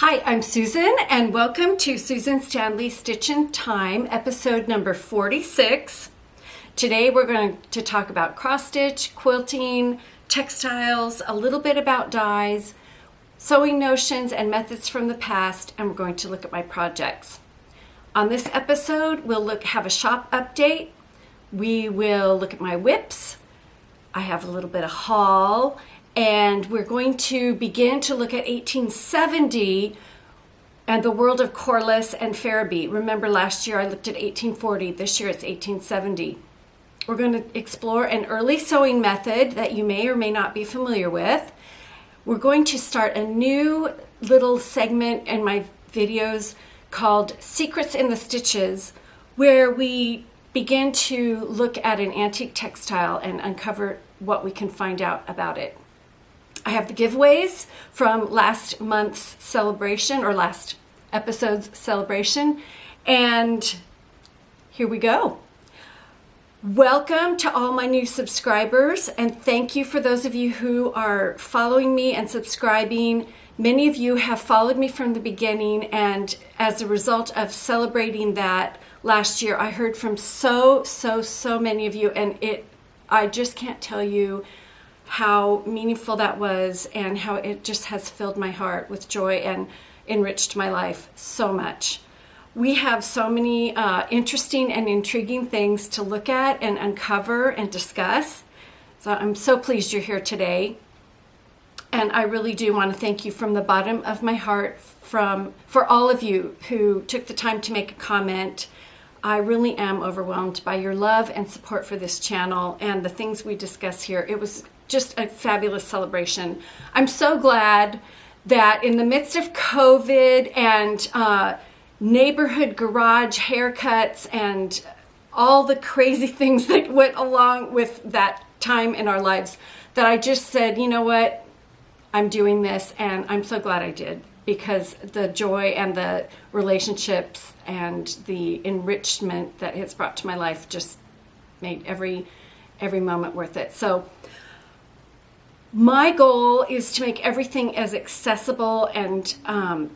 Hi, I'm Susan, and welcome to Susan Stanley Stitchin' Time, episode number 46. Today we're going to talk about cross stitch, quilting, textiles, a little bit about dyes, sewing notions and methods from the past, and we're going to look at my projects. On this episode, we'll have a shop update. We will look at my whips. I have a little bit of haul. And we're going to begin to look at 1870 and the world of Corliss and Pharaby. Remember last year I looked at 1840, this year it's 1870. We're going to explore an early sewing method that you may or may not be familiar with. We're going to start a new little segment in my videos called Secrets in the Stitches, where we begin to look at an antique textile and uncover what we can find out about it. I have the giveaways from last month's celebration or last episode's celebration, and here we go. Welcome to all my new subscribers, and thank you for those of you who are following me and subscribing. Many of you have followed me from the beginning, and as a result of celebrating that last year, I heard from so many of you, and I just can't tell you how meaningful that was and how it just has filled my heart with joy and enriched my life so much. We have so many interesting and intriguing things to look at and uncover and discuss. So I'm so pleased you're here today. And I really do want to thank you from the bottom of my heart for all of you who took the time to make a comment. I really am overwhelmed by your love and support for this channel and the things we discuss here. It was just a fabulous celebration. I'm so glad that in the midst of COVID and neighborhood garage haircuts and all the crazy things that went along with that time in our lives, that I just said, you know what, I'm doing this, and I'm so glad I did, because the joy and the relationships and the enrichment that it's brought to my life just made every moment worth it. So my goal is to make everything as accessible and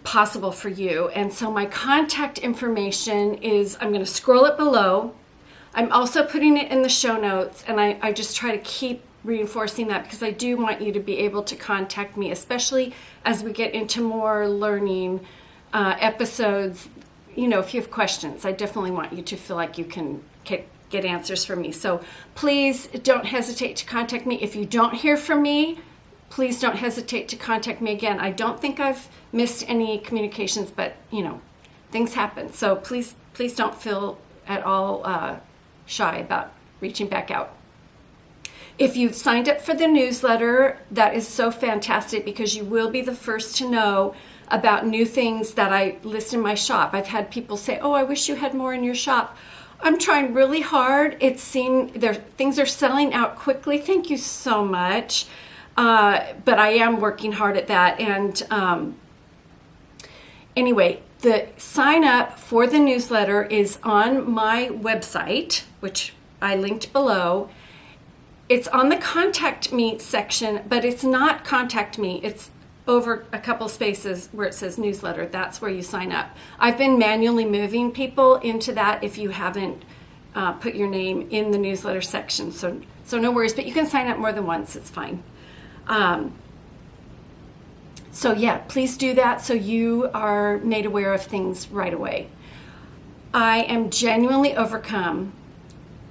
possible for you. And so my contact information is, I'm going to scroll it below. I'm also putting it in the show notes, and I just try to keep reinforcing that because I do want you to be able to contact me, especially as we get into more learning episodes. You know, if you have questions, I definitely want you to feel like you can get answers from me. So please don't hesitate to contact me. If you don't hear from me, please don't hesitate to contact me again. I don't think I've missed any communications, but you know, things happen. So please don't feel at all shy about reaching back out. If you've signed up for the newsletter, that is so fantastic because you will be the first to know about new things that I list in my shop. I've had people say, oh, I wish you had more in your shop. I'm trying really hard. Things are selling out quickly. Thank you so much. But I am working hard at that. And anyway, the sign up for the newsletter is on my website, which I linked below. It's on the contact me section, but it's not contact me. It's over a couple spaces where it says newsletter. That's where you sign up. I've been manually moving people into that if you haven't put your name in the newsletter section. So no worries, but you can sign up more than once. It's fine. So yeah, please do that so you are made aware of things right away. I am genuinely overcome,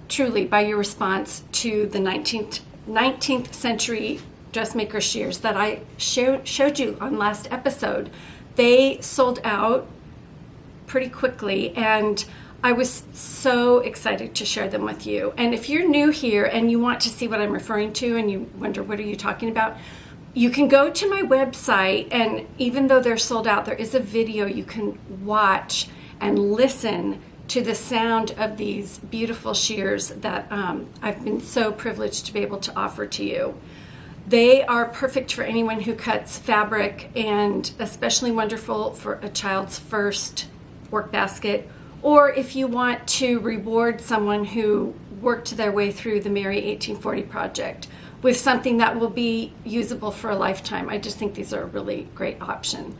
truly, by your response to the 19th century Dressmaker Shears that I showed you on last episode. They sold out pretty quickly, and I was so excited to share them with you. And if you're new here and you want to see what I'm referring to and you wonder what are you talking about, you can go to my website, and even though they're sold out, there is a video you can watch and listen to the sound of these beautiful shears that I've been so privileged to be able to offer to you. They are perfect for anyone who cuts fabric, and especially wonderful for a child's first work basket, or if you want to reward someone who worked their way through the Merry 1840 project with something that will be usable for a lifetime. I just think these are a really great option.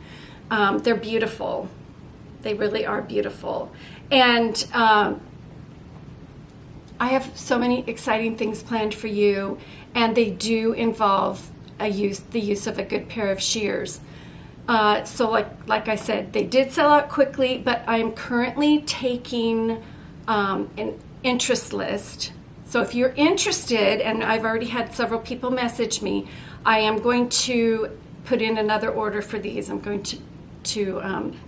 They're beautiful. They really are beautiful. And I have so many exciting things planned for you, and they do involve the use of a good pair of shears. So like I said, they did sell out quickly, but I'm currently taking an interest list. So if you're interested, and I've already had several people message me, I am going to put in another order for these. I'm going to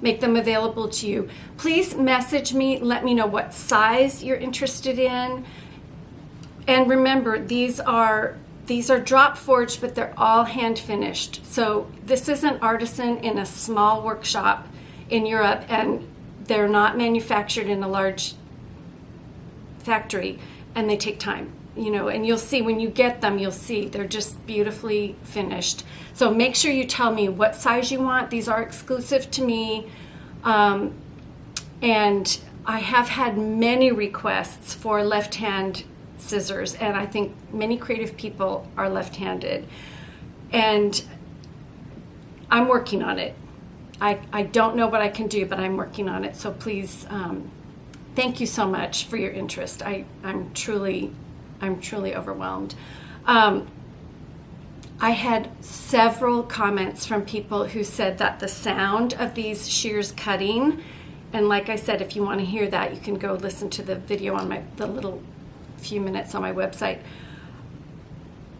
make them available to you. Please message me, let me know what size you're interested in. And remember, these are drop forged, but they're all hand finished. So this is an artisan in a small workshop in Europe, and they're not manufactured in a large factory, and they take time, and you'll see when you get them, you'll see they're just beautifully finished. So make sure you tell me what size you want. These are exclusive to me. And I have had many requests for left-hand scissors, and I think many creative people are left-handed, and I'm working on it. I don't know what I can do, but I'm working on it. So please, thank you so much for your interest. I'm truly overwhelmed. I had several comments from people who said that the sound of these shears cutting, and like I said, if you want to hear that, you can go listen to the video on the little few minutes on my website.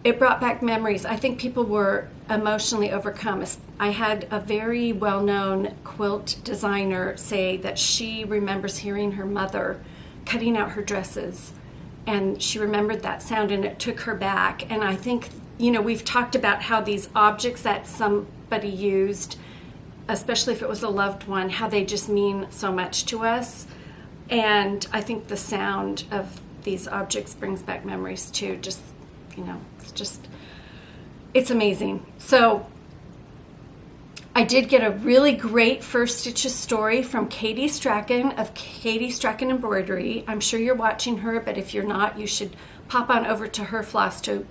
It brought back memories. I think people were emotionally overcome. I had a very well-known quilt designer say that she remembers hearing her mother cutting out her dresses, and she remembered that sound, and it took her back. And I think, we've talked about how these objects that somebody used, especially if it was a loved one, how they just mean so much to us. And I think the sound of these objects brings back memories too. It's amazing. So I did get a really great first stitches story from Katie Strachan of Katie Strachan Embroidery. I'm sure you're watching her, but if you're not, you should pop on over to her Floss tube.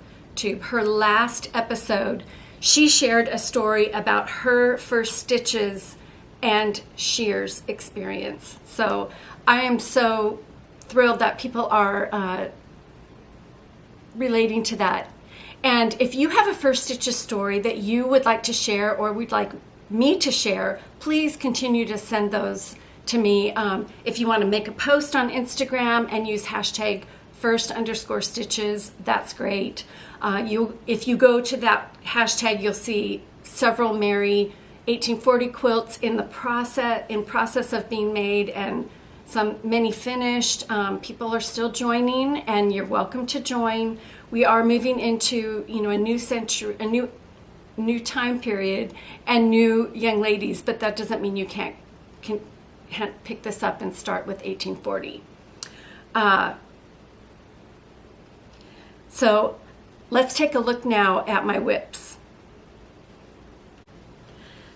Her last episode, she shared a story about her first stitches and shears experience. So I am so thrilled that people are relating to that. And if you have a first stitches story that you would like to share or would like me to share, please continue to send those to me. If you want to make a post on Instagram and use hashtag #first_stitches, that's great. If you go to that hashtag, you'll see several Mary 1840 quilts in process of being made, and many finished. People are still joining, and you're welcome to join. We are moving into a new century, a new time period, and new young ladies, but that doesn't mean you can't pick this up and start with 1840. So let's take a look now at my whips.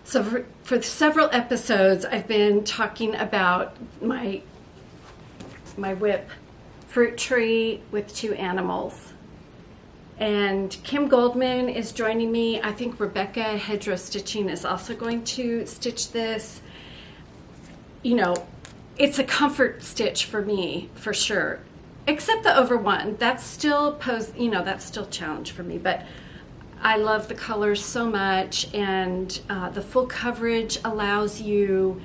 So for several episodes, I've been talking about my whip, fruit tree with two animals. And Kim Goldman is joining me. I think Rebecca Hedgerow Stitching is also going to stitch this. It's a comfort stitch for me, for sure. Except the over one. That's still that's still a challenge for me. But I love the colors so much, and the full coverage allows you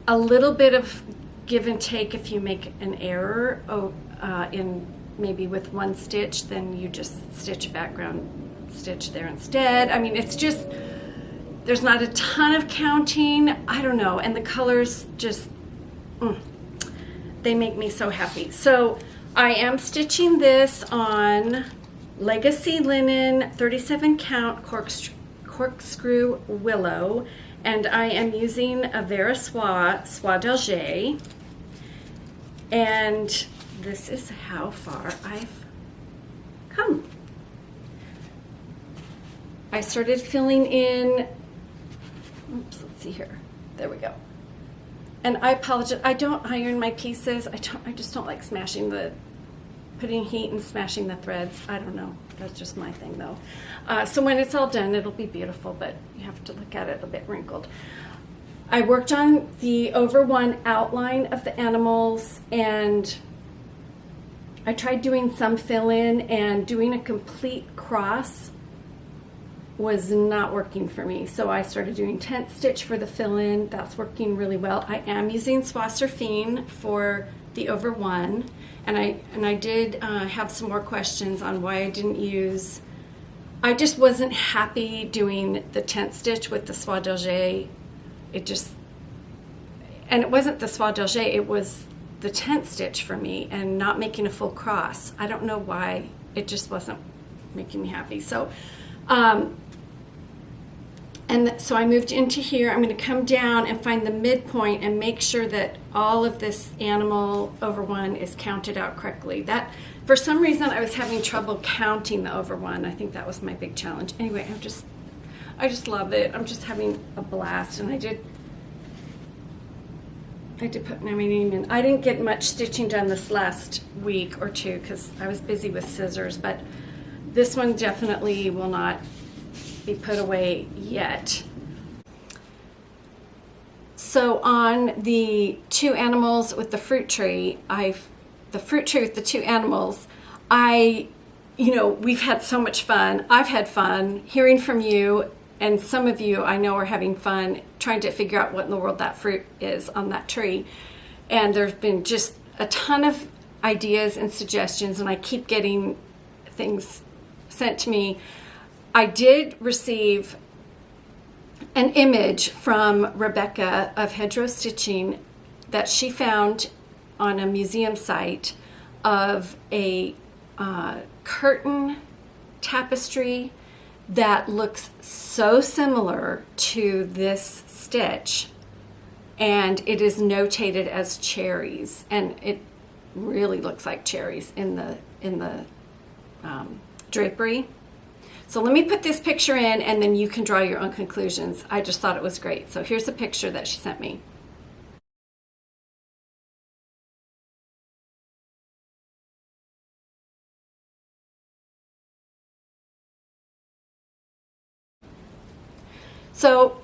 a little bit of give and take. If you make an error in maybe with one stitch, then you just stitch a background stitch there instead. I mean, it's just, there's not a ton of counting. I don't know. And the colors just, they make me so happy. So I am stitching this on Legacy Linen 37 count corkscrew willow, and I am using a Vera Soie d'Alger, and this is how far I've come. I started filling in, let's see here, there we go. And I apologize, I don't iron my pieces. I just don't like putting heat and smashing the threads. I don't know, that's just my thing though. So when it's all done, it'll be beautiful, but you have to look at it a bit wrinkled. I worked on the over one outline of the animals, and I tried doing some fill-in, and doing a complete cross was not working for me. So I started doing tent stitch for the fill-in. That's working really well. I am using Swasserfine for the over one, and I did have some more questions on why I didn't use. I just wasn't happy doing the tent stitch with the Soie d'Alger. And it wasn't the Soie d'Alger, it was the tent stitch for me, and not making a full cross. I don't know why, it just wasn't making me happy. So, so I moved into here. I'm going to come down and find the midpoint and make sure that all of this animal over one is counted out correctly. That, for some reason, I was having trouble counting the over one. I think that was my big challenge. Anyway, I just love it. I'm just having a blast, and I did put my name in. I didn't get much stitching done this last week or two because I was busy with scissors, but this one definitely will not be put away yet. So on the two animals with the fruit tree, the fruit tree with the two animals, we've had so much fun. I've had fun hearing from you, and some of you I know are having fun trying to figure out what in the world that fruit is on that tree. And there's been just a ton of ideas and suggestions, and I keep getting things sent to me. I did receive an image from Rebecca of Hedgerow Stitching that she found on a museum site of a curtain tapestry that looks so similar to this stitch, and it is notated as cherries, and it really looks like cherries in the drapery. So let me put this picture in, and then you can draw your own conclusions. I just thought it was great. So here's a picture that she sent me. So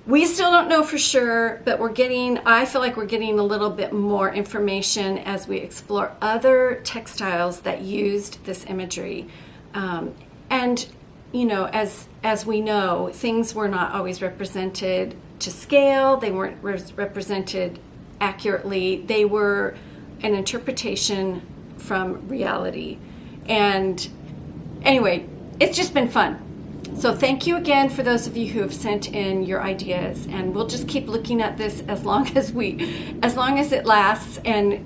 we still don't know for sure, but I feel like we're getting a little bit more information as we explore other textiles that used this imagery. And as we know, things were not always represented to scale. They weren't represented accurately. They were an interpretation from reality. And anyway, it's just been fun. So thank you again for those of you who have sent in your ideas, and we'll just keep looking at this as long as it lasts. And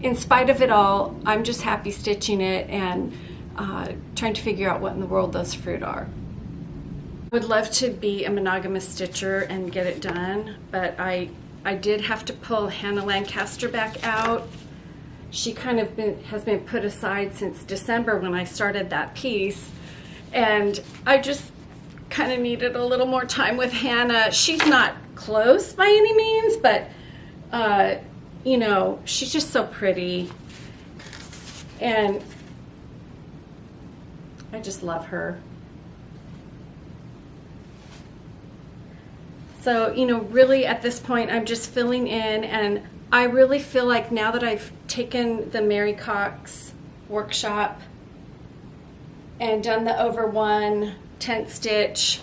in spite of it all, I'm just happy stitching it and trying to figure out what in the world those fruit are. I would love to be a monogamous stitcher and get it done, but I did have to pull Hannah Lancaster back out. She kind of has been put aside since December when I started that piece, and I just kind of needed a little more time with Hannah. She's not close by any means, but she's just so pretty, and I just love her. So, really at this point, I'm just filling in, and I really feel like now that I've taken the Mary Cox workshop and done the over one tent stitch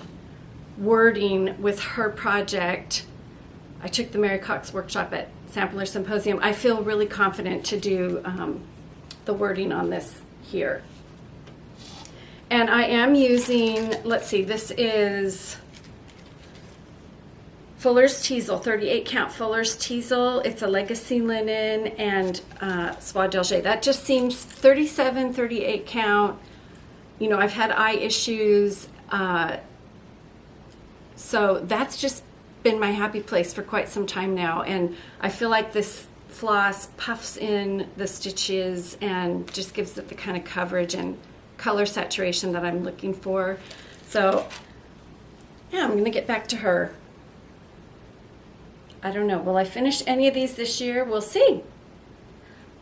wording with her project, I took the Mary Cox workshop at Sampler Symposium. I feel really confident to do the wording on this here. And I am using, let's see, this is Fuller's Teasel, 38 count Fuller's Teasel. It's a legacy linen and Soie d'Alger. That just seems 37, 38 count. I've had eye issues. So that's just been my happy place for quite some time now. And I feel like this floss puffs in the stitches and just gives it the kind of coverage and color saturation that I'm looking for. So yeah, I'm gonna get back to her. I don't know, will I finish any of these this year? We'll see.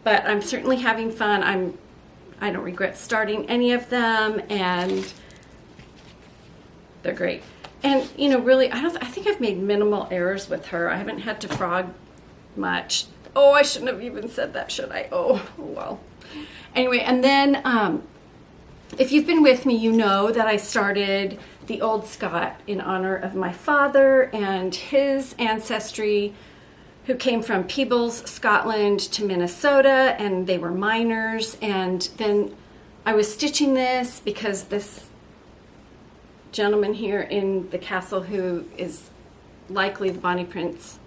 But I'm certainly having fun. I don't regret starting any of them, and they're great. And, you know, really, I think I've made minimal errors with her. I haven't had to frog much. Oh, I shouldn't have even said that, should I? Oh well. Anyway, and then if you've been with me, you know that I started the Old Scot in honor of my father and his ancestry, who came from Peebles, Scotland to Minnesota, and they were miners. And then I was stitching this because this gentleman here in the castle, who is likely the Bonnie Prince,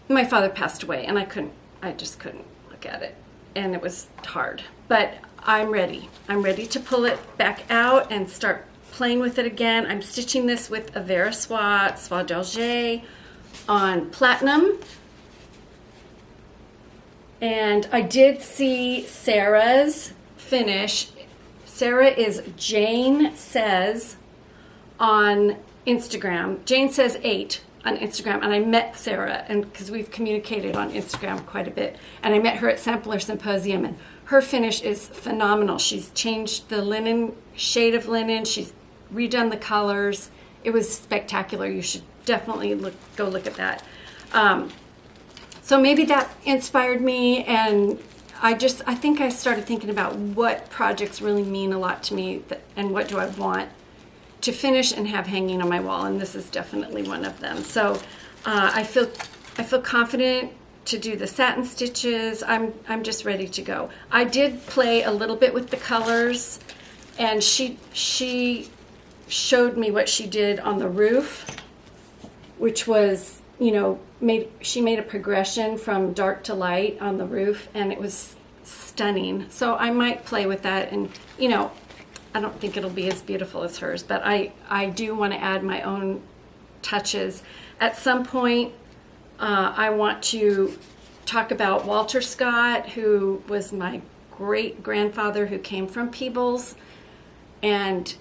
my father passed away, and I just couldn't look at it, and it was hard. But I'm ready. I'm ready to pull it back out and start playing with it again. I'm stitching this with a Vera Soie d'Alger on platinum. And I did see Sarah's finish. Sarah is Jane Says on Instagram. Jane Says 8 on Instagram, and I met Sarah, and because we've communicated on Instagram quite a bit, and I met her at Sampler Symposium, and her finish is phenomenal. She's changed the linen, shade of linen, she's redone the colors. It was spectacular. You should definitely go look at that. So maybe that inspired me, and I think I started thinking about what projects really mean a lot to me, and what do I want to finish and have hanging on my wall, and this is definitely one of them. So I feel confident to do the satin stitches. I'm just ready to go. I did play a little bit with the colors, and she showed me what she did on the roof, which was, you know, she made a progression from dark to light on the roof, and it was stunning. So I might play with that, and, you know, I don't think it'll be as beautiful as hers, but I do want to add my own touches. At some point, I want to talk about Walter Scott, who was my great-grandfather, who came from Peebles, and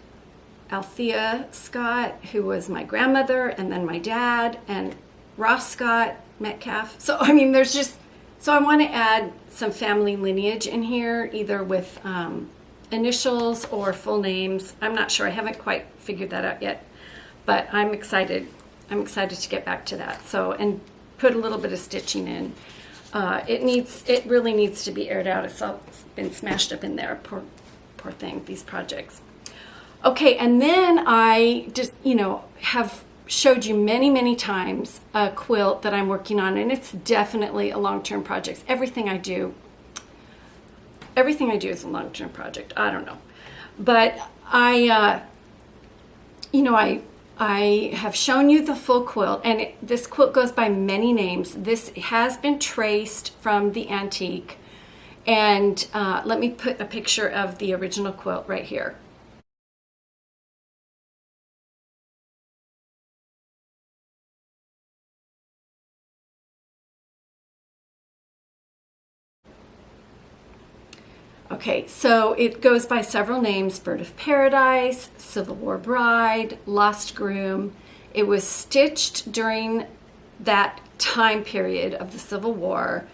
Althea Scott, who was my grandmother, and then my dad, and Ross Scott Metcalf. So, I mean, so I want to add some family lineage in here, either with initials or full names. I'm not sure. I haven't quite figured that out yet, but I'm excited. I'm excited to get back to that. So, and put a little bit of stitching in. It really needs to be aired out. It's all been smashed up in there. Poor thing, these projects. Okay, and then I just, you know, have showed you many times a quilt that I'm working on, and it's definitely a long-term project. Everything I do is a long-term project. I don't know, but I have shown you the full quilt, and this quilt goes by many names. This has been traced from the antique, and let me put a picture of the original quilt right here. Okay, so it goes by several names: Bird of Paradise, Civil War Bride, Lost Groom. It was stitched during that time period of the Civil War.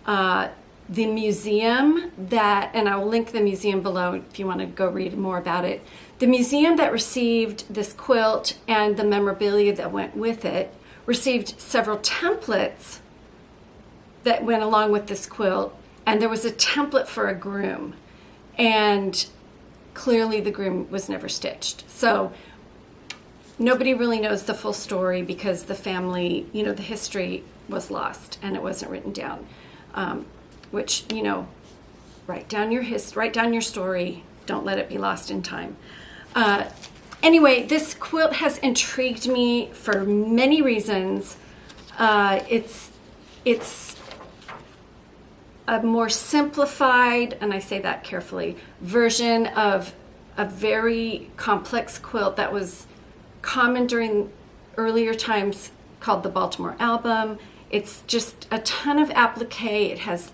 The museum and I will link the museum below if you want to go read more about it. The museum that received this quilt and the memorabilia that went with it received several templates that went along with this quilt. And there was a template for a groom, and clearly the groom was never stitched. So nobody really knows the full story because the family, you know, the history was lost and it wasn't written down. Which, you know, write down your story. Don't let it be lost in time. Anyway, this quilt has intrigued me for many reasons. It's a more simplified, and I say that carefully, version of a very complex quilt that was common during earlier times, called the Baltimore Album. It's just a ton of applique. It has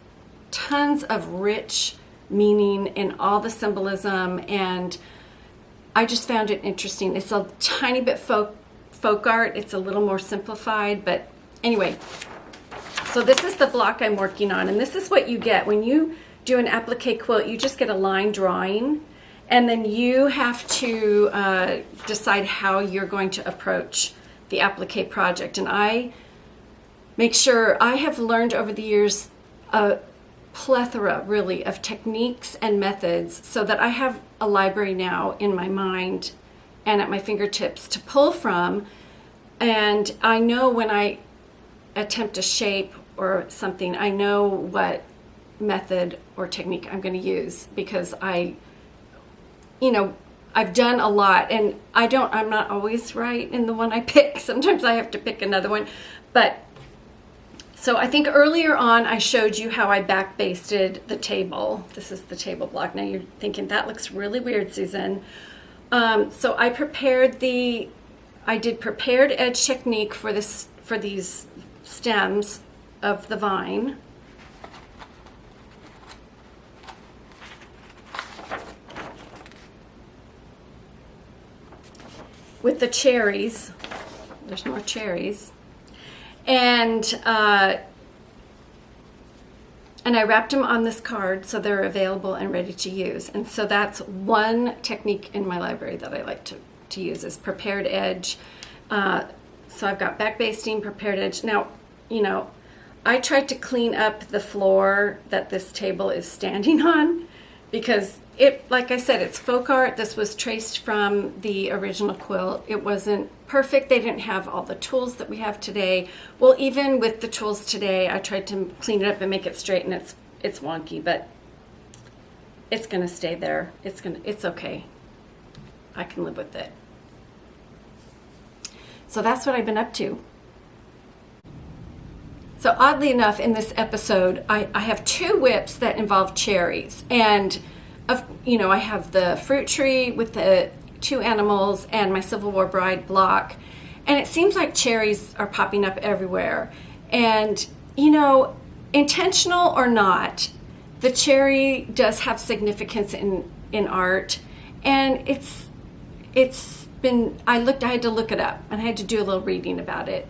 tons of rich meaning in all the symbolism, and I just found it interesting. It's a tiny bit folk art. It's a little more simplified, but anyway. So this is the block I'm working on, and this is what you get when you do an applique quilt. You just get a line drawing, And then you have to decide how you're going to approach the applique project. And I make sure, I have learned over the years a plethora really of techniques and methods so that I have a library now in my mind and at my fingertips to pull from. And I know when I attempt a shape or something, I know what method or technique I'm going to use because I've done a lot, and I'm not always right in the one I pick. Sometimes I have to pick another one. But so I think earlier on I showed you how I back basted the table. This is the table block. Now you're thinking that looks really weird, Susan. So I did prepared edge technique for these stems of the vine. With the cherries, there's more cherries, and I wrapped them on this card so they're available and ready to use. And so that's one technique in my library that I like to use is prepared edge. So I've got back basting, prepared edge. Now, I tried to clean up the floor that this table is standing on because like I said, it's folk art. This was traced from the original quilt. It wasn't perfect. They didn't have all the tools that we have today. Well, even with the tools today, I tried to clean it up and make it straight, and it's wonky, but it's gonna stay there. It's okay. I can live with it. So that's what I've been up to. So oddly enough, in this episode, I have two whips that involve cherries, and I have the fruit tree with the two animals and my Civil War bride block, and it seems like cherries are popping up everywhere. And intentional or not, the cherry does have significance in art, and I had to look it up and I had to do a little reading about it.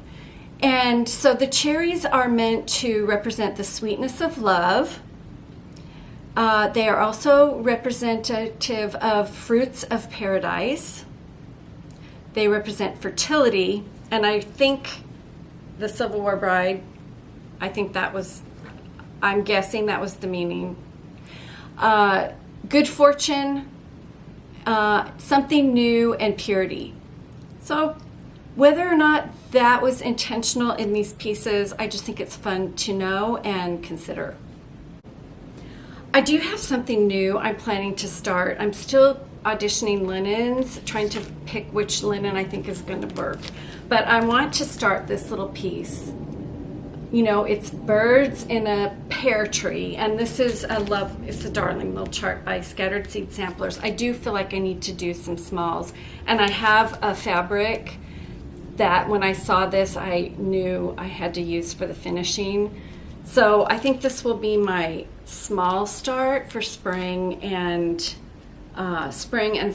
And so the cherries are meant to represent the sweetness of love. They are also representative of fruits of paradise. They represent fertility, and I think the Civil War bride, I'm guessing that was the meaning. Good fortune, something new, and purity. So whether or not that was intentional in these pieces, I just think it's fun to know and consider. I do have something new I'm planning to start. I'm still auditioning linens, trying to pick which linen I think is going to work. But I want to start this little piece. It's birds in a pear tree, and this is it's a darling little chart by Scattered Seed Samplers. I do feel like I need to do some smalls, and I have a fabric that when I saw this I knew I had to use for the finishing. So I think this will be my small start for spring and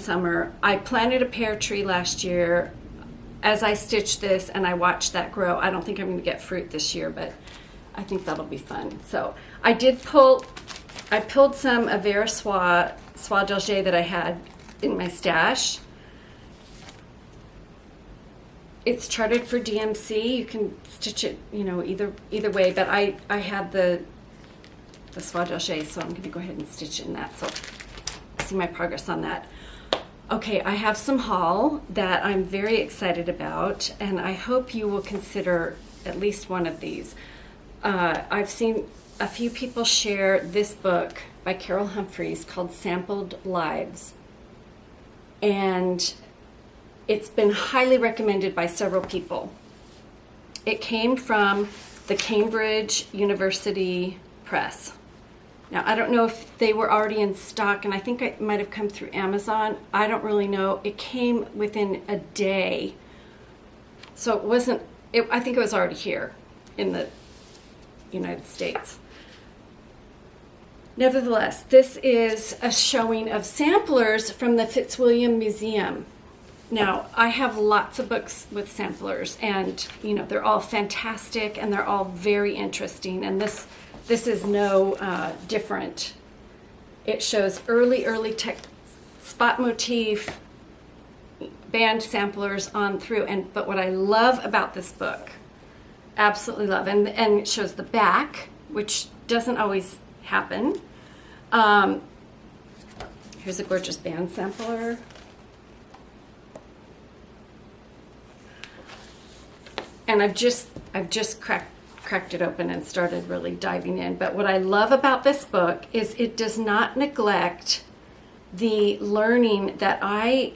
summer. I planted a pear tree last year as I stitched this, and I watched that grow. I don't think I'm going to get fruit this year, but I think that'll be fun. So I pulled some Avera Soie d'Alger that I had in my stash. It's charted for DMC. You can stitch it, either way. But I had the Soie d'Alger, so I'm going to go ahead and stitch in that. So see my progress on that. Okay, I have some haul that I'm very excited about, and I hope you will consider at least one of these. I've seen a few people share this book by Carol Humphreys called Sampled Lives, and it's been highly recommended by several people. It came from the Cambridge University Press. Now, I don't know if they were already in stock, and I think it might have come through Amazon. I don't really know. It came within a day. So I think it was already here in the United States. Nevertheless, this is a showing of samplers from the Fitzwilliam Museum. Now, I have lots of books with samplers, and they're all fantastic and they're all very interesting, and this is no different. It shows early spot motif, band samplers on through. But what I love about this book, absolutely love, and it shows the back, which doesn't always happen. Here's a gorgeous band sampler. And I've just cracked it open and started really diving in. But what I love about this book is it does not neglect the learning that I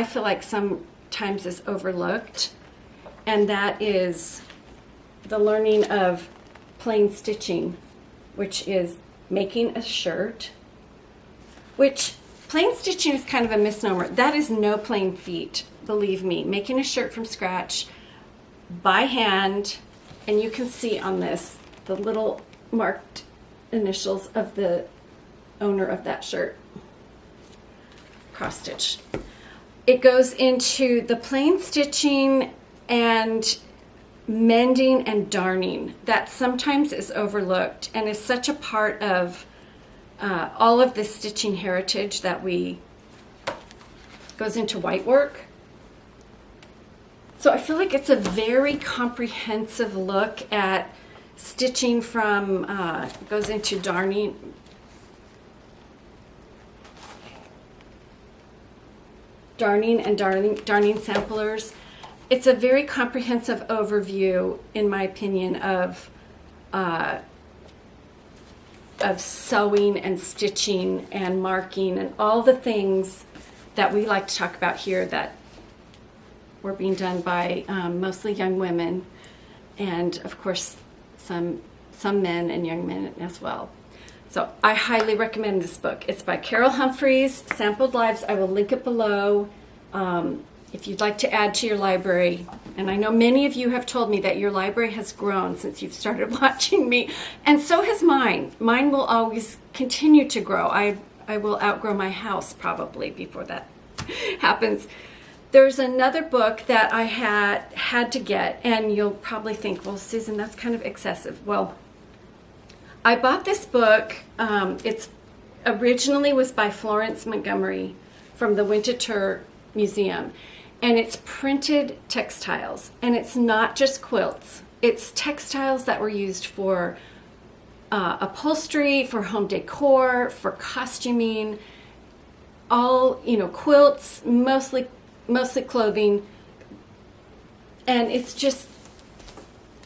feel like sometimes is overlooked, and that is the learning of plain stitching, which is making a shirt, which plain stitching is kind of a misnomer. That is no plain feat, believe me. Making a shirt from scratch by hand, and you can see on this the little marked initials of the owner of that shirt. Cross stitch. It goes into the plain stitching and mending and darning that sometimes is overlooked and is such a part of all of the stitching heritage that goes into white work. So I feel like it's a very comprehensive look at stitching from, goes into darning. And darning samplers. It's a very comprehensive overview, in my opinion, of sewing and stitching and marking and all the things that we like to talk about here that were being done by mostly young women, and of course some men and young men as well. So I highly recommend this book. It's by Carol Humphreys, Sampled Lives. I will link it below if you'd like to add to your library. And I know many of you have told me that your library has grown since you've started watching me, and so has mine. Mine will always continue to grow. I will outgrow my house probably before that happens. There's another book that I had to get, and you'll probably think, well, Susan, that's kind of excessive. Well, I bought this book. It's originally was by Florence Montgomery from the Winterthur Museum, and it's printed textiles, and it's not just quilts. It's textiles that were used for upholstery, for home decor, for costuming, all, quilts, mostly clothing, and it's just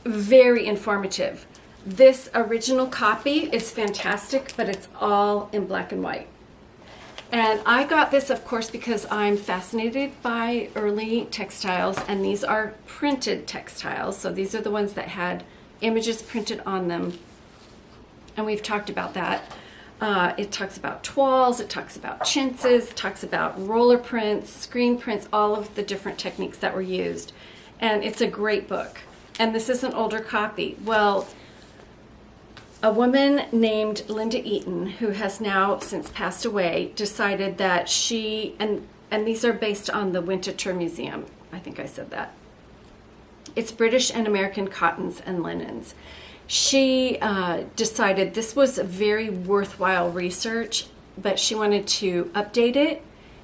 very informative. This original copy is fantastic, but it's all in black and white. And I got this, of course, because I'm fascinated by early textiles, and these are printed textiles. So these are the ones that had images printed on them, and we've talked about that. It talks about toiles, it talks about chintzes, it talks about roller prints, screen prints, all of the different techniques that were used. And it's a great book. And this is an older copy. Well, a woman named Linda Eaton, who has now since passed away, decided that she, and these are based on the Winterthur Museum, I think I said that. It's British and American cottons and linens. She decided this was a very worthwhile research, but she wanted to update it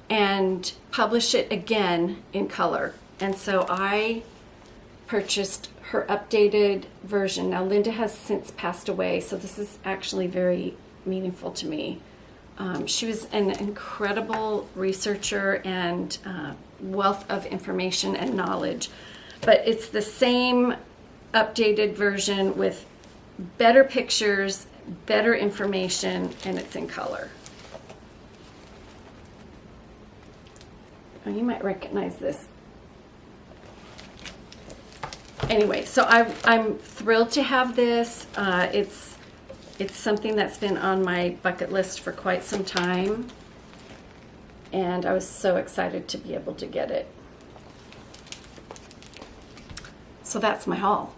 and publish it again in color. And so I purchased her updated version. Now, Linda has since passed away, so this is actually very meaningful to me. She was an incredible researcher and wealth of information and knowledge, but it's the same updated version with better pictures, better information, and it's in color. Oh, you might recognize this. Anyway, so I'm thrilled to have this. It's something that's been on my bucket list for quite some time, and I was so excited to be able to get it. So that's my haul.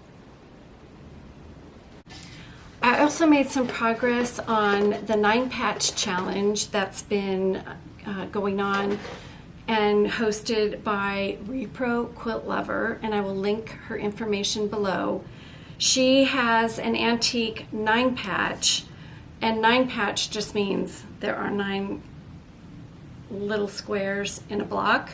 I also made some progress on the 9-patch challenge that's been going on and hosted by Repro Quilt Lover, and I will link her information below. She has an antique 9-patch, and 9-patch just means there are 9 little squares in a block.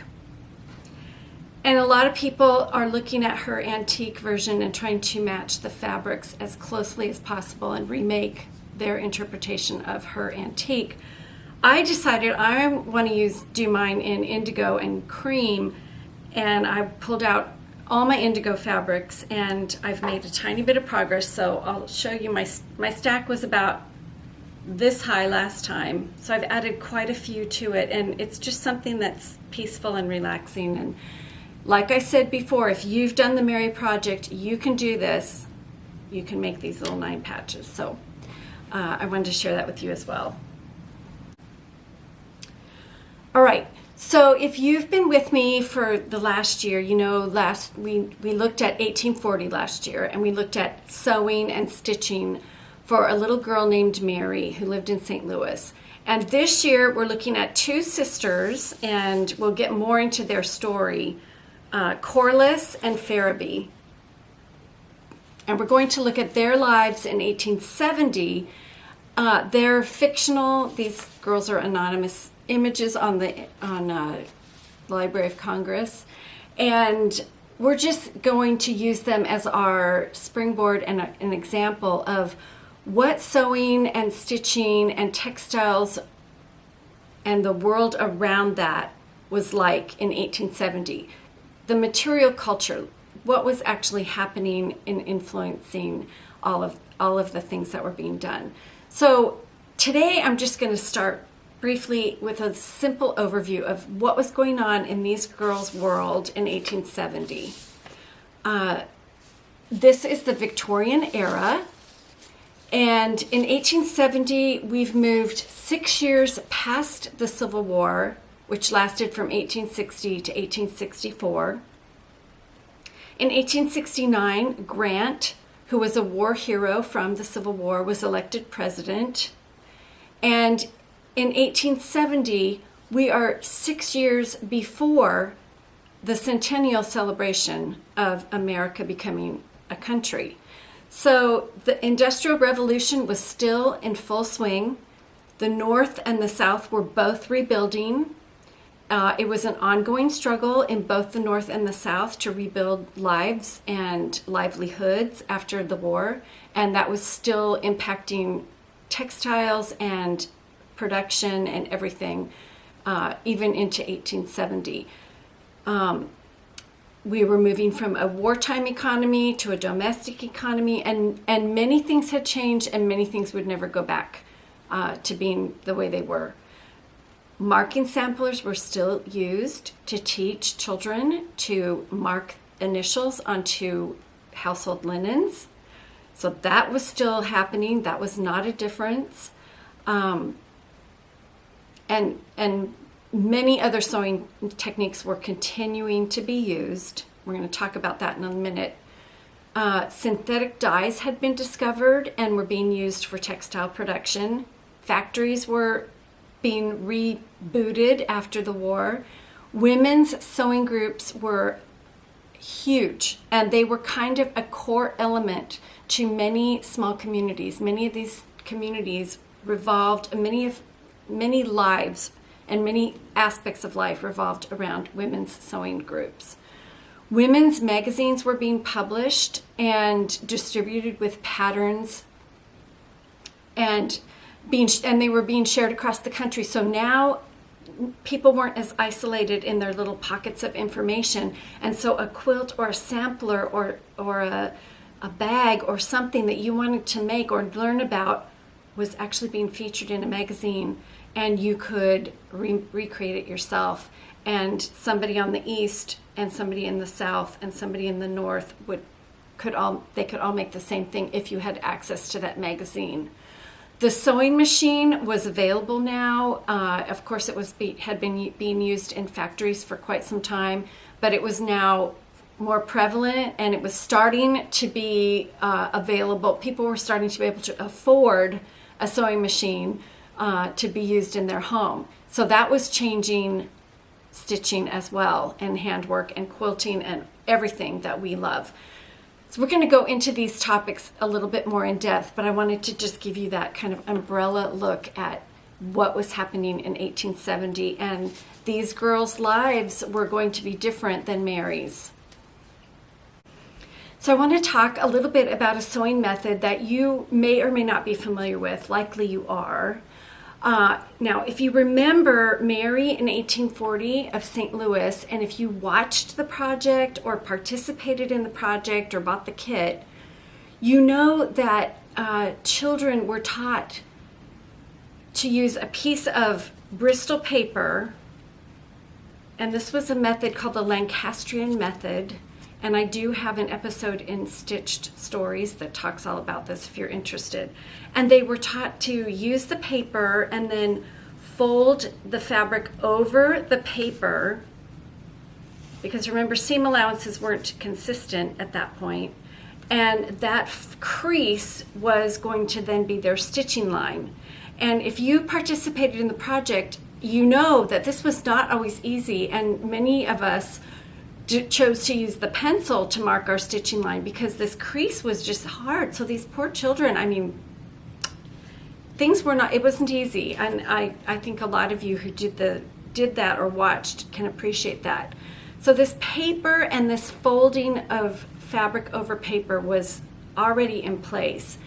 And a lot of people are looking at her antique version and trying to match the fabrics as closely as possible and remake their interpretation of her antique. I decided I want to do mine in indigo and cream, and I pulled out all my indigo fabrics, and I've made a tiny bit of progress, so I'll show you. My stack was about this high last time, so I've added quite a few to it, and it's just something that's peaceful and relaxing. And like I said before, if you've done the Mary project, you can do this. You can make these little 9 patches. So I wanted to share that with you as well. All right, so if you've been with me for the last year, you know, we looked at 1840 last year, and we looked at sewing and stitching for a little girl named Mary who lived in St. Louis. And this year we're looking at 2 sisters, and we'll get more into their story. Corliss and Pharaby. And we're going to look at their lives in 1870. They're fictional. These girls are anonymous images on the Library of Congress. And we're just going to use them as our springboard and an example of what sewing and stitching and textiles and the world around that was like in 1870. The material culture, what was actually happening in influencing all of the things that were being done. So today I'm just going to start briefly with a simple overview of what was going on in these girls' world in 1870. This is the Victorian era, and in 1870 we've moved 6 years past the Civil War, which lasted from 1860 to 1864. In 1869, Grant, who was a war hero from the Civil War, was elected president. And in 1870, we are 6 years before the centennial celebration of America becoming a country. So the Industrial Revolution was still in full swing. The North and the South were both rebuilding. It was an ongoing struggle in both the North and the South to rebuild lives and livelihoods after the war, and that was still impacting textiles and production and everything, even into 1870. We were moving from a wartime economy to a domestic economy, and many things had changed, and many things would never go back to being the way they were. Marking samplers were still used to teach children to mark initials onto household linens. So that was still happening. That was not a difference. And many other sewing techniques were continuing to be used. We're going to talk about that in a minute. Synthetic dyes had been discovered and were being used for textile production. Factories were being rebooted after the war. Women's sewing groups were huge, and they were kind of a core element to many small communities. Many of these communities revolved, many lives and many aspects of life revolved around women's sewing groups. Women's magazines were being published and distributed with patterns, and they were being shared across the country. So now people weren't as isolated in their little pockets of information, and so a quilt or a sampler or a bag or something that you wanted to make or learn about was actually being featured in a magazine, and you could recreate it yourself. And somebody on the east and somebody in the south and somebody in the north could all make the same thing if you had access to that magazine. The sewing machine was available now. Of course, it had been being used in factories for quite some time, but it was now more prevalent, and it was starting to be available. People were starting to be able to afford a sewing machine to be used in their home. So that was changing stitching as well, and handwork and quilting and everything that we love. So we're going to go into these topics a little bit more in depth, but I wanted to just give you that kind of umbrella look at what was happening in 1870, and these girls' lives were going to be different than Mary's. So I want to talk a little bit about a sewing method that you may or may not be familiar with. Likely you are. Now, if you remember Mary in 1840 of St. Louis, and if you watched the project or participated in the project or bought the kit, you know that children were taught to use a piece of Bristol paper, and this was a method called the Lancastrian method, and I do have an episode in Stitched Stories that talks all about this if you're interested. And they were taught to use the paper and then fold the fabric over the paper, because remember, seam allowances weren't consistent at that point, and that crease was going to then be their stitching line. And if you participated in the project, you know that this was not always easy, and many of us chose to use the pencil to mark our stitching line because this crease was just hard. So these poor children, I mean, things were not, it wasn't easy. And I think a lot of you who did that or watched can appreciate that. So this paper and this folding of fabric over paper was already in place.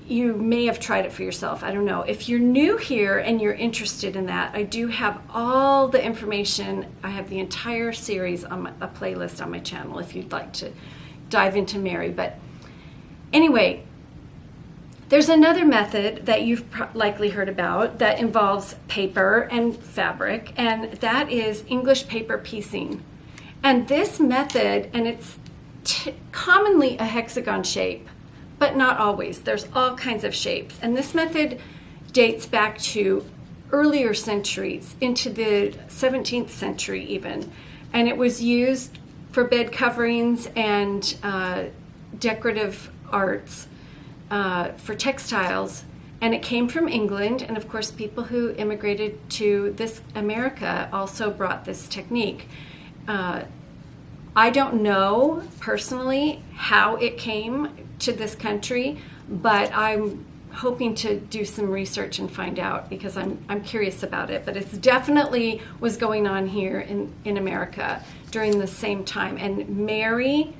You may have tried it for yourself. I don't know. If you're new here and you're interested in that, I do have all the information. I have the entire series on a playlist on my channel if you'd like to dive into Mary. But anyway, there's another method that you've likely heard about that involves paper and fabric, and that is English paper piecing. And this method, and it's commonly a hexagon shape, but not always. There's all kinds of shapes. And this method dates back to earlier centuries, into the 17th century even. And it was used for bed coverings and decorative arts for textiles. And it came from England. And of course, people who immigrated to this America also brought this technique. I don't know personally how it came to this country, but I'm hoping to do some research and find out because I'm curious about it. But it's definitely was going on here in America during the same time. And Mary,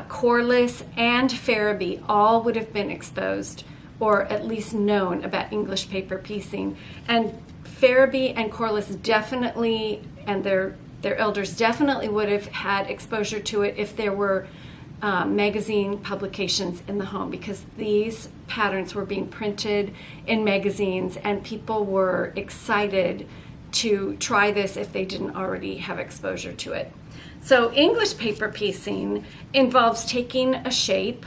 Corliss, and Pharaby all would have been exposed or at least known about English paper piecing. And Pharaby and Corliss definitely, and their elders definitely would have had exposure to it if there were magazine publications in the home, because these patterns were being printed in magazines and people were excited to try this if they didn't already have exposure to it. So English paper piecing involves taking a shape,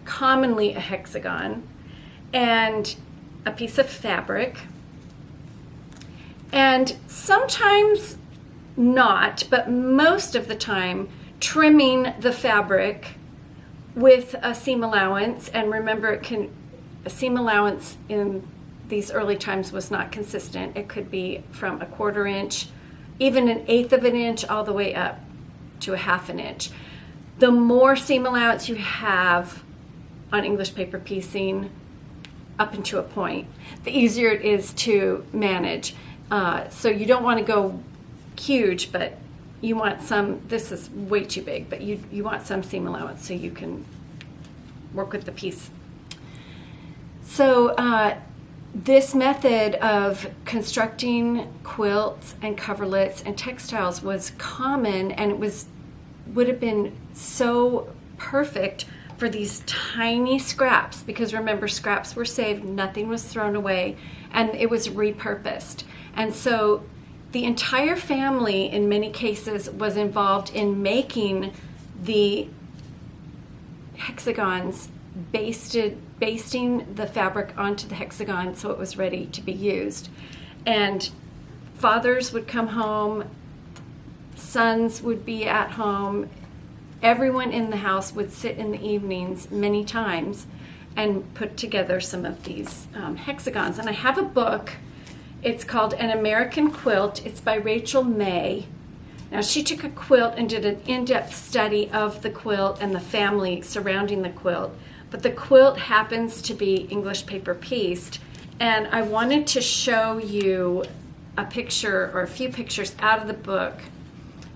commonly a hexagon, and a piece of fabric, and sometimes not, but most of the time trimming the fabric with a seam allowance. And remember, a seam allowance in these early times was not consistent. It could be from 1/4 inch, even 1/8 of an inch, all the way up to 1/2 an inch. The more seam allowance you have on English paper piecing, up into a point, the easier it is to manage. So you don't want to go huge, but you want some, this is way too big, but you want some seam allowance so you can work with the piece. So this method of constructing quilts and coverlets and textiles was common, and it would have been so perfect for these tiny scraps, because remember, scraps were saved, nothing was thrown away, and it was repurposed. And so the entire family, in many cases, was involved in making the hexagons, basting the fabric onto the hexagon so it was ready to be used. And fathers would come home, sons would be at home, everyone in the house would sit in the evenings many times and put together some of these hexagons. And I have a book. It's called An American Quilt. It's by Rachel May. Now, she took a quilt and did an in-depth study of the quilt and the family surrounding the quilt, but the quilt happens to be English paper pieced. And I wanted to show you a picture or a few pictures out of the book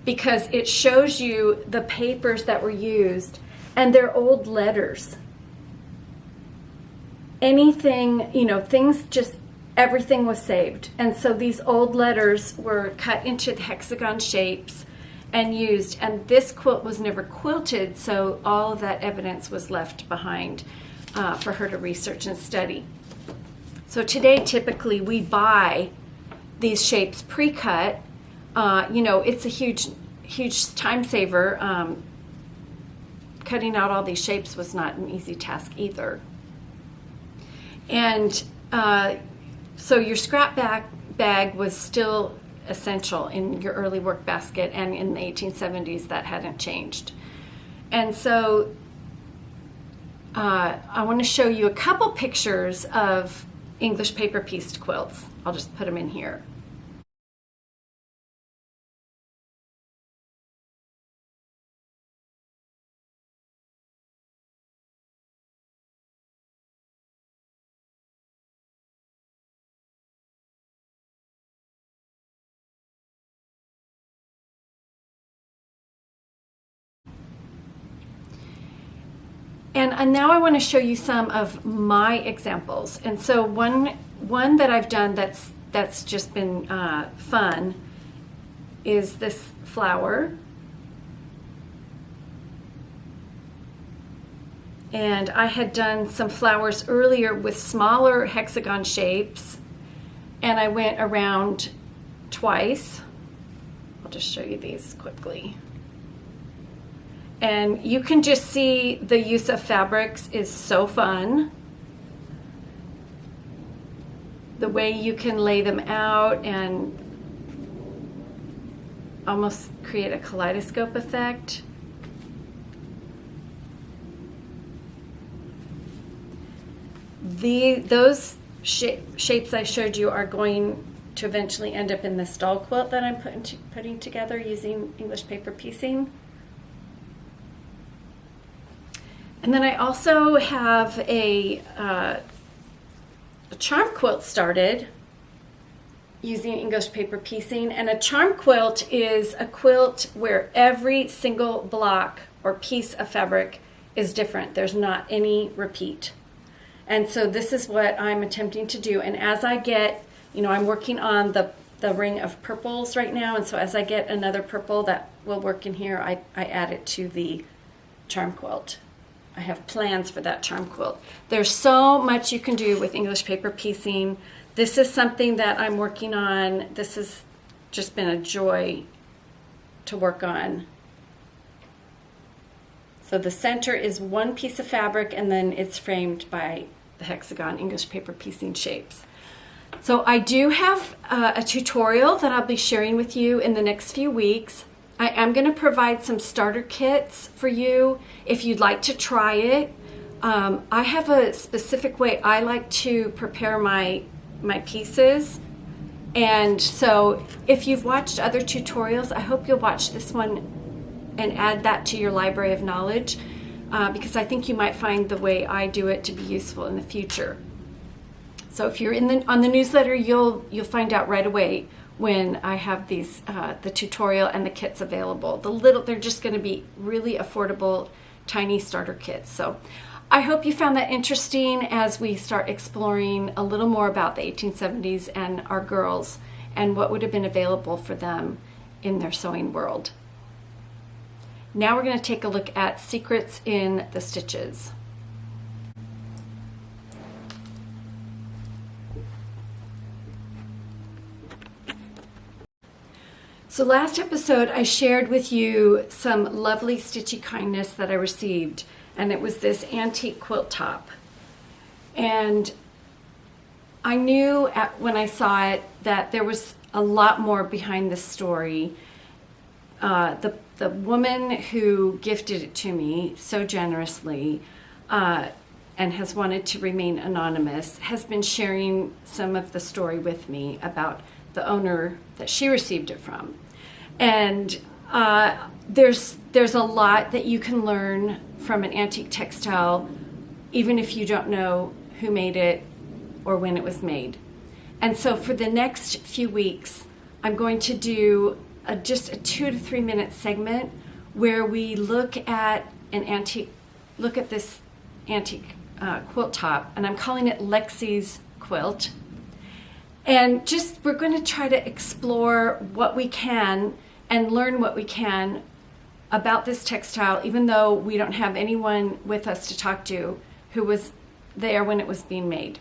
because it shows you the papers that were used, and they're old letters. Anything, you know, things just, everything was saved. And so these old letters were cut into the hexagon shapes and used. And this quilt was never quilted, so all of that evidence was left behind for her to research and study. So today, typically, we buy these shapes pre-cut. You know, it's a huge time saver. Cutting out all these shapes was not an easy task either. And so your scrap bag was still essential in your early work basket, and in the 1870s that hadn't changed. And so I want to show you a couple pictures of English paper pieced quilts. I'll just put them in here. And now I want to show you some of my examples. And so one that I've done that's just been fun is this flower. And I had done some flowers earlier with smaller hexagon shapes, and I went around twice. I'll just show you these quickly. And you can just see the use of fabrics is so fun. The way you can lay them out and almost create a kaleidoscope effect. Those shapes I showed you are going to eventually end up in the stall quilt that I'm putting together using English paper piecing. And then I also have a charm quilt started using English paper piecing. And a charm quilt is a quilt where every single block or piece of fabric is different. There's not any repeat. And so this is what I'm attempting to do. And as I get, you know, I'm working on the ring of purples right now. And so as I get another purple that will work in here, I add it to the charm quilt. I have plans for that charm quilt. There's so much you can do with English paper piecing. This is something that I'm working on. This has just been a joy to work on. So the center is one piece of fabric, and then it's framed by the hexagon English paper piecing shapes. So I do have a tutorial that I'll be sharing with you in the next few weeks. I am going to provide some starter kits for you if you'd like to try it. I have a specific way I like to prepare my pieces. And so if you've watched other tutorials, I hope you'll watch this one and add that to your library of knowledge because I think you might find the way I do it to be useful in the future. So if you're on the newsletter, you'll find out right away when I have these the tutorial and the kits available. They're just going to be really affordable, tiny starter kits. So I hope you found that interesting as we start exploring a little more about the 1870s and our girls and what would have been available for them in their sewing world. Now we're going to take a look at secrets in the stitches. So last episode I shared with you some lovely stitchy kindness that I received, and it was this antique quilt top. And I knew when I saw it that there was a lot more behind this story. The woman who gifted it to me so generously and has wanted to remain anonymous has been sharing some of the story with me about the owner that she received it from. And there's a lot that you can learn from an antique textile, even if you don't know who made it or when it was made. And so for the next few weeks, I'm going to do just a 2 to 3 minute segment where we look at this antique quilt top, and I'm calling it Lexies Quilt. And we're going to try to explore what we can and learn what we can about this textile, even though we don't have anyone with us to talk to who was there when it was being made.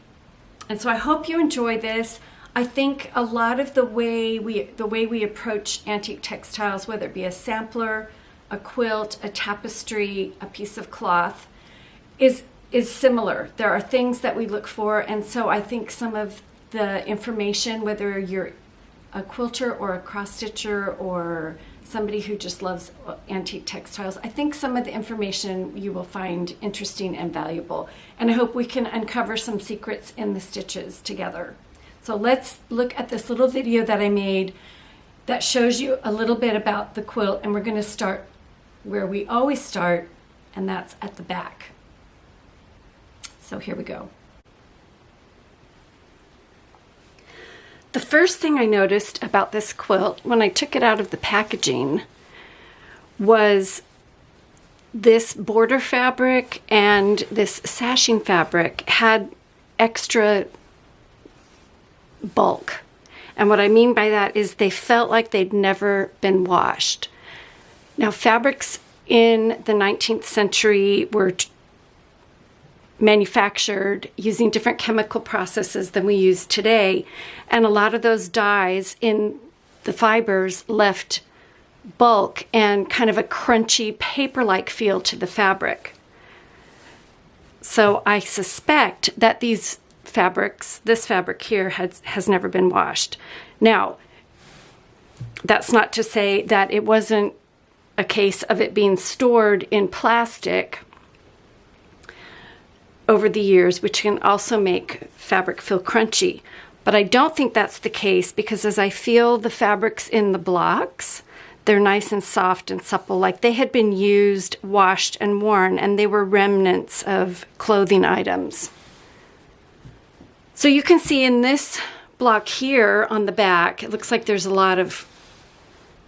And so I hope you enjoy this. I think a lot of the way we approach antique textiles, whether it be a sampler, a quilt, a tapestry, a piece of cloth, is similar. There are things that we look for, and so I think some of the information, whether you're a quilter or a cross-stitcher or somebody who just loves antique textiles, I think some of the information you will find interesting and valuable. And I hope we can uncover some secrets in the stitches together. So let's look at this little video that I made that shows you a little bit about the quilt, and we're going to start where we always start, and that's at the back. So here we go. The first thing I noticed about this quilt when I took it out of the packaging was this border fabric and this sashing fabric had extra bulk. And what I mean by that is they felt like they'd never been washed. Now, fabrics in the 19th century were manufactured using different chemical processes than we use today, and a lot of those dyes in the fibers left bulk and kind of a crunchy paper-like feel to the fabric. So I suspect that this fabric here has never been washed. Now, that's not to say that it wasn't a case of it being stored in plastic over the years, which can also make fabric feel crunchy. But I don't think that's the case, because as I feel the fabrics in the blocks, they're nice and soft and supple, like they had been used, washed, and worn, and they were remnants of clothing items. So you can see in this block here on the back, it looks like there's a lot of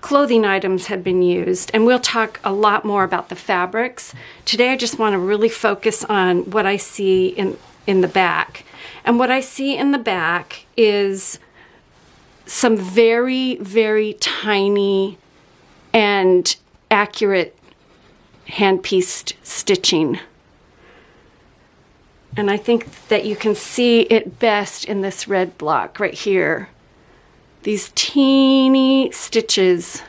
clothing items had been used, and we'll talk a lot more about the fabrics. Today I just want to really focus on what I see in the back. And what I see in the back is some very, very tiny and accurate hand-pieced stitching. And I think that you can see it best in this red block right here. These teeny stitches,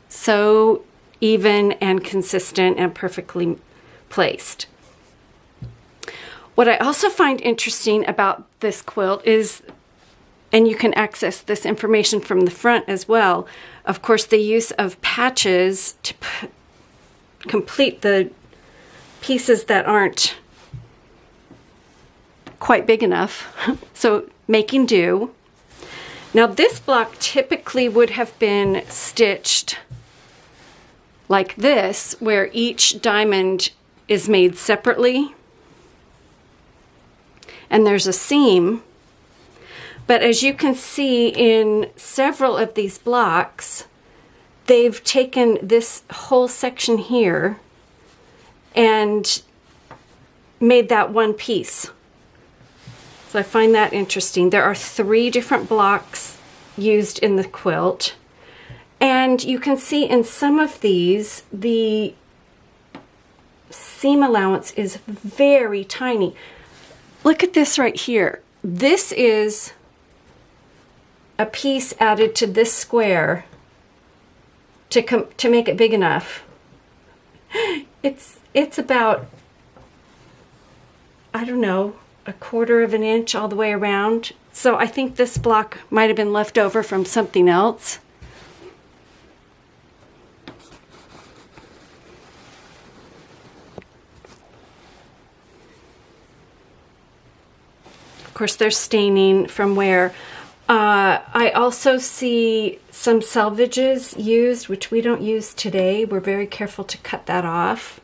so even and consistent and perfectly placed. What I also find interesting about this quilt is, and you can access this information from the front as well, of course, the use of patches to complete the pieces that aren't quite big enough. So making do. Now this block typically would have been stitched like this, where each diamond is made separately and there's a seam. But as you can see in several of these blocks, they've taken this whole section here and made that one piece. So I find that interesting. There are 3 different blocks used in the quilt. And you can see in some of these, the seam allowance is very tiny. Look at this right here. This is a piece added to this square to make it big enough. It's about, I don't know, 1/4 of an inch all the way around. So I think this block might have been left over from something else. Of course, there's staining from where. I also see some selvages used, which we don't use today. We're very careful to cut that off.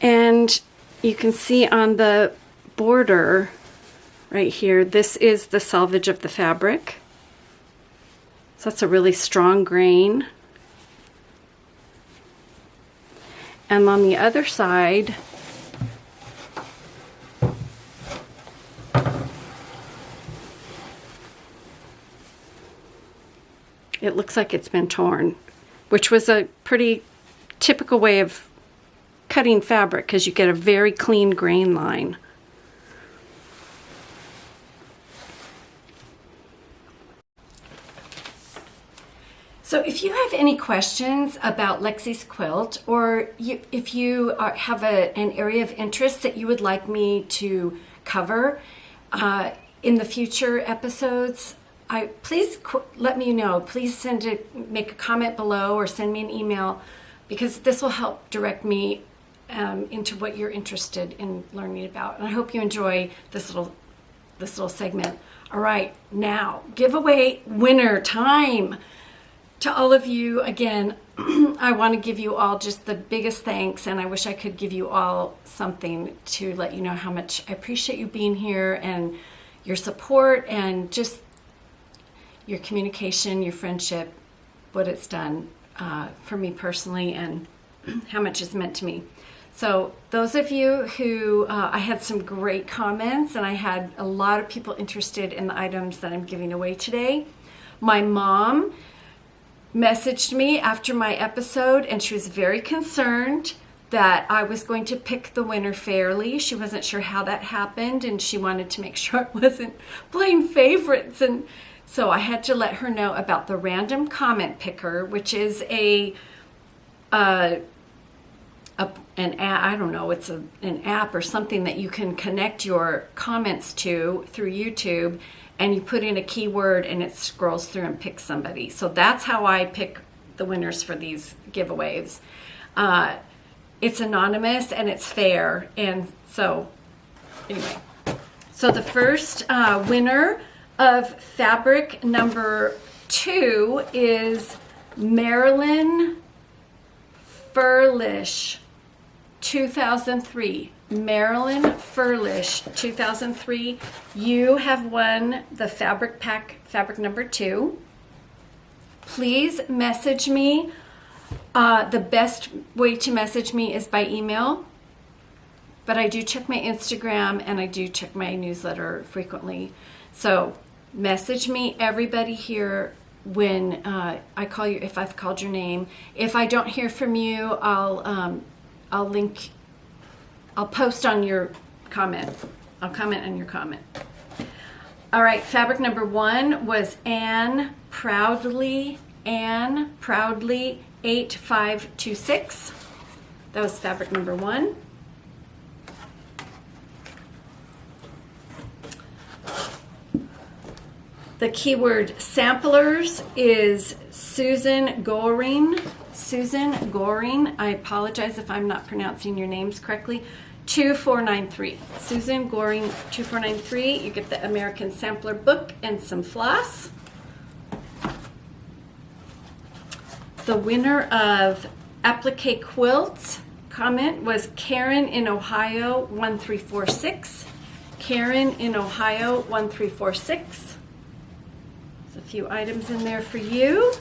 And you can see on the border right here, this is the selvage of the fabric. So that's a really strong grain. And on the other side, it looks like it's been torn, which was a pretty typical way of cutting fabric because you get a very clean grain line. So if you have any questions about Lexies Quilt, or if you have an area of interest that you would like me to cover in the future episodes, please let me know. Please make a comment below or send me an email, because this will help direct me into what you're interested in learning about. And I hope you enjoy this little segment. All right, now giveaway winner time. To all of you, again, I want to give you all just the biggest thanks, and I wish I could give you all something to let you know how much I appreciate you being here and your support and just your communication, your friendship, what it's done for me personally, and how much it's meant to me. So those of you who, I had some great comments, and I had a lot of people interested in the items that I'm giving away today. My mom messaged me after my episode, and she was very concerned that I was going to pick the winner fairly. She wasn't sure how that happened, and she wanted to make sure I wasn't playing favorites. And so I had to let her know about the random comment picker, which is an app, I don't know, it's an app or something that you can connect your comments to through YouTube, and you put in a keyword and it scrolls through and picks somebody. So that's how I pick the winners for these giveaways. It's anonymous and it's fair. And so anyway, so the first winner of fabric number 2 is Marilyn Furlish 2003. Marilyn Furlish 2003. You have won the fabric pack, fabric number 2. Please message me. The best way to message me is by email, but I do check my Instagram and I do check my newsletter frequently. So message me, everybody here, when I call you, if I've called your name. If I don't hear from you, I'll link. I'll post on your comment. I'll comment on your comment. All right, fabric number 1 was Anne Proudly 8526. That was fabric number 1. The keyword samplers is Susan Goring. Susan Goring, I apologize if I'm not pronouncing your names correctly. 2493. Susan Goring 2493. You get the American Sampler book and some floss. The winner of Applique Quilts comment was Karen in Ohio 1346. Karen in Ohio 1346. There's a few items in there for you.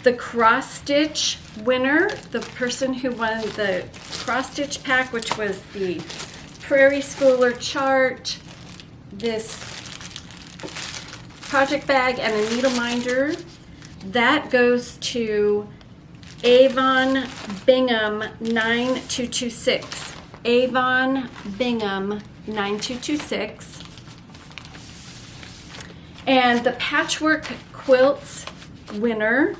The cross stitch winner, the person who won the cross stitch pack, which was the Prairie Schooler chart, this project bag, and a needle minder, that goes to Avon Bingham 9226. Avon Bingham 9226. And the Patchwork Quilts winner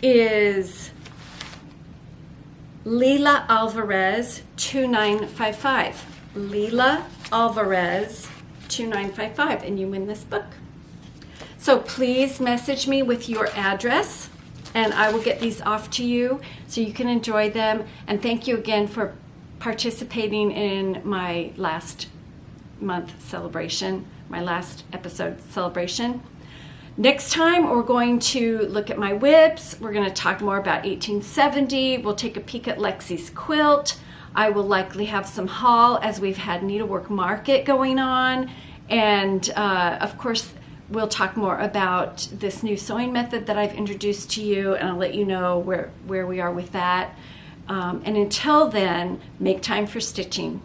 is Leila Alvarez 2955. Leila Alvarez 2955, and you win this book. So please message me with your address and I will get these off to you so you can enjoy them. And thank you again for participating in my last month celebration, my last episode celebration. Next time, we're going to look at my whips. We're going to talk more about 1870. We'll take a peek at Lexies Quilt. I will likely have some haul as we've had Needlework Market going on. And of course, we'll talk more about this new sewing method that I've introduced to you, and I'll let you know where we are with that. And until then, make time for stitching.